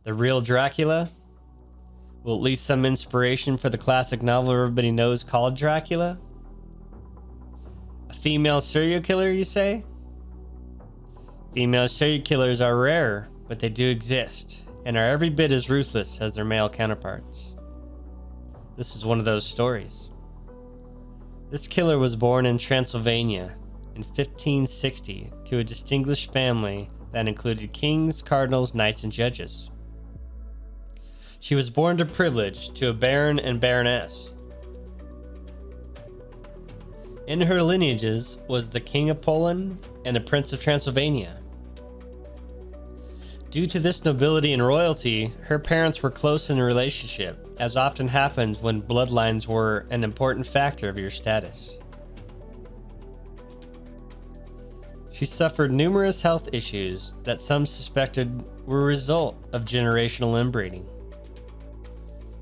The real Dracula? Well, at least some inspiration for the classic novel everybody knows called Dracula? A female serial killer, you say? Female serial killers are rare, but they do exist, and are every bit as ruthless as their male counterparts. This is one of those stories. This killer was born in Transylvania in 1560 to a distinguished family that included kings, cardinals, knights, and judges. She was born to privilege to a baron and baroness. In her lineages was the King of Poland and the Prince of Transylvania. Due to this nobility and royalty, her parents were close in a relationship, as often happens when bloodlines were an important factor of your status. She suffered numerous health issues that some suspected were a result of generational inbreeding.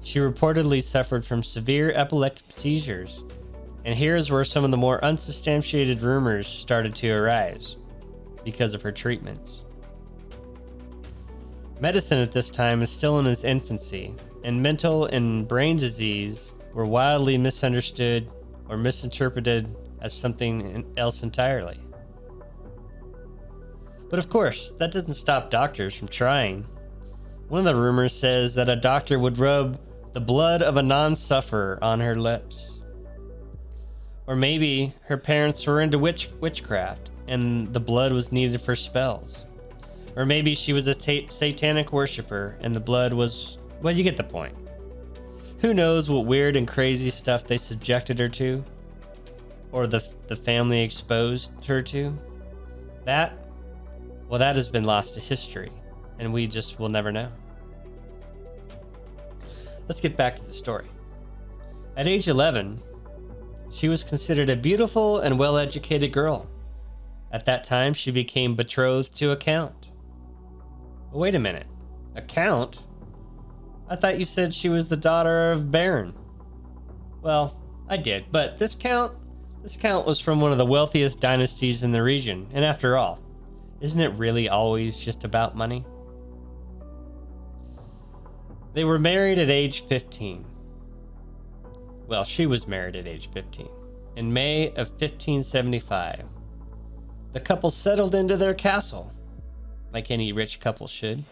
She reportedly suffered from severe epileptic seizures, and here's where some of the more unsubstantiated rumors started to arise because of her treatments. Medicine at this time is still in its infancy, and mental and brain disease were wildly misunderstood or misinterpreted as something else entirely. But of course, that doesn't stop doctors from trying. One of the rumors says that a doctor would rub the blood of a non-sufferer on her lips. Or maybe her parents were into witchcraft and the blood was needed for spells. Or maybe she was a satanic worshiper and the blood was... well, you get the point. Who knows what weird and crazy stuff they subjected her to? Or the family exposed her to? That has been lost to history, and we just will never know. Let's get back to the story. At age 11, she was considered a beautiful and well-educated girl. At that time, she became betrothed to a count. Wait a minute. A count? I thought you said she was the daughter of Baron. Well, I did, but this count was from one of the wealthiest dynasties in the region, and after all, isn't it really always just about money? They were married at age 15. Well, she was married at age 15. In May of 1575, the couple settled into their castle, like any rich couple should.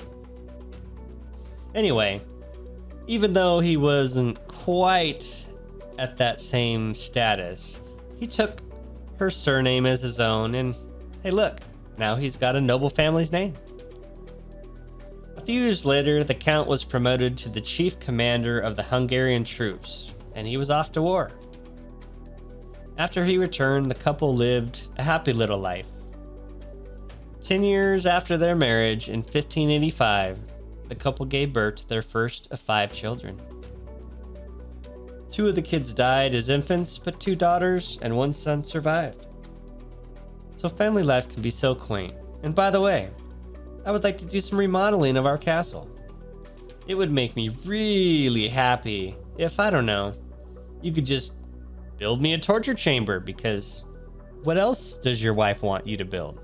Anyway, even though he wasn't quite at that same status, he took her surname as his own, and hey look, now he's got a noble family's name. A few years later, the Count was promoted to the chief commander of the Hungarian troops, and he was off to war. After he returned, the couple lived a happy little life. 10 years after their marriage, in 1585, the couple gave birth to their first of 5 children. 2 of the kids died as infants, but 2 daughters and 1 son survived. So family life can be so quaint. And by the way, I would like to do some remodeling of our castle. It would make me really happy if, I don't know, you could just build me a torture chamber, because what else does your wife want you to build?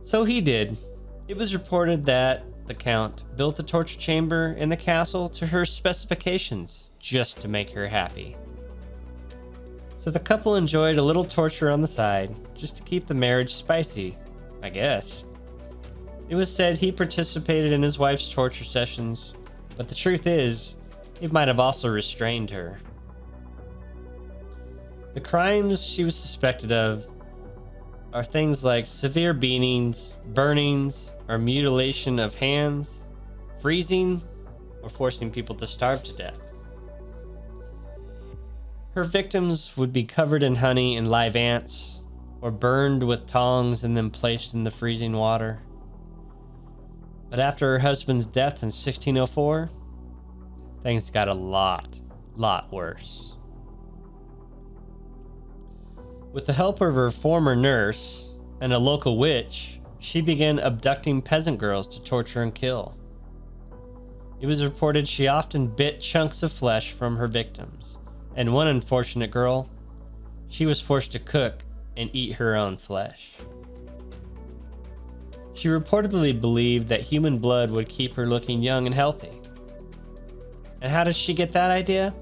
So he did. It was reported that the Count built the torture chamber in the castle to her specifications just to make her happy. So the couple enjoyed a little torture on the side just to keep the marriage spicy, I guess. It was said he participated in his wife's torture sessions, but the truth is, he might have also restrained her. The crimes she was suspected of are things like severe beatings, burnings, or mutilation of hands, freezing, or forcing people to starve to death. Her victims would be covered in honey and live ants, or burned with tongs and then placed in the freezing water. But after her husband's death in 1604, things got a lot worse. With the help of her former nurse and a local witch, she began abducting peasant girls to torture and kill. It was reported she often bit chunks of flesh from her victims, and one unfortunate girl, she was forced to cook and eat her own flesh. She reportedly believed that human blood would keep her looking young and healthy. And how does she get that idea?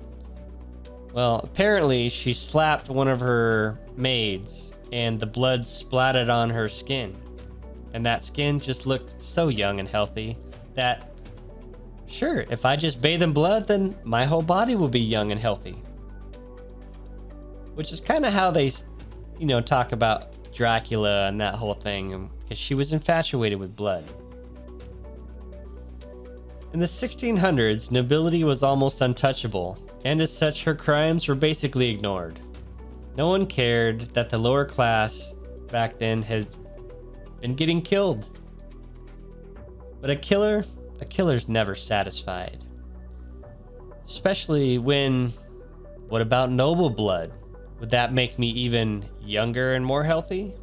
Well, apparently she slapped one of her maids and the blood splattered on her skin. And that skin just looked so young and healthy that, sure, if I just bathe in blood, then my whole body will be young and healthy. Which is kind of how they, talk about Dracula and that whole thing, because she was infatuated with blood. In the 1600s, nobility was almost untouchable, and as such, her crimes were basically ignored. No one cared that the lower class back then has been getting killed. But a killer's never satisfied. Especially when, what about noble blood? Would that make me even younger and more healthy?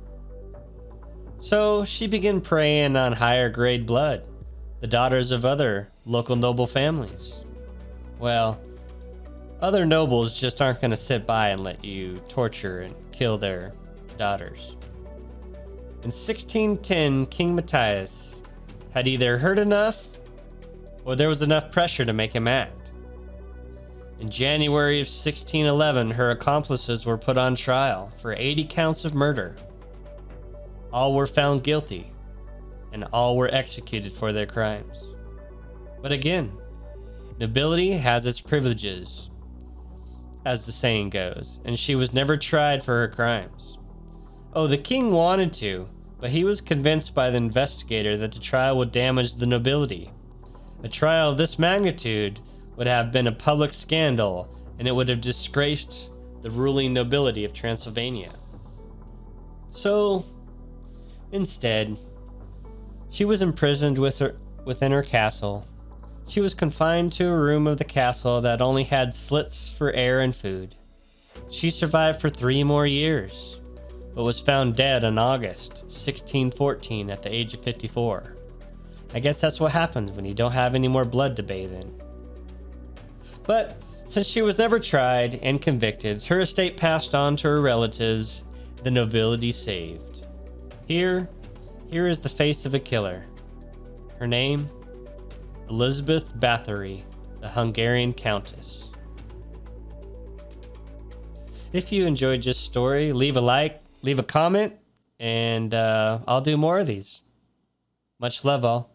So she began preying on higher grade blood, the daughters of other local noble families. Well, other nobles just aren't going to sit by and let you torture and kill their daughters. In 1610, King Matthias had either heard enough or there was enough pressure to make him act. In January of 1611, her accomplices were put on trial for 80 counts of murder. All were found guilty, and all were executed for their crimes. But again, nobility has its privileges, as the saying goes, and she was never tried for her crimes. Oh, the king wanted to, but he was convinced by the investigator that the trial would damage the nobility. A trial of this magnitude would have been a public scandal, and it would have disgraced the ruling nobility of Transylvania. So, instead, she was imprisoned within her castle. She was confined to a room of the castle that only had slits for air and food. She survived for 3 more years, but was found dead in August 1614 at the age of 54. I guess that's what happens when you don't have any more blood to bathe in. But since she was never tried and convicted, her estate passed on to her relatives, the nobility saved. Here is the face of a killer. Her name, Elizabeth Bathory, the Hungarian Countess. If you enjoyed this story, leave a like, leave a comment, and I'll do more of these. Much love, all.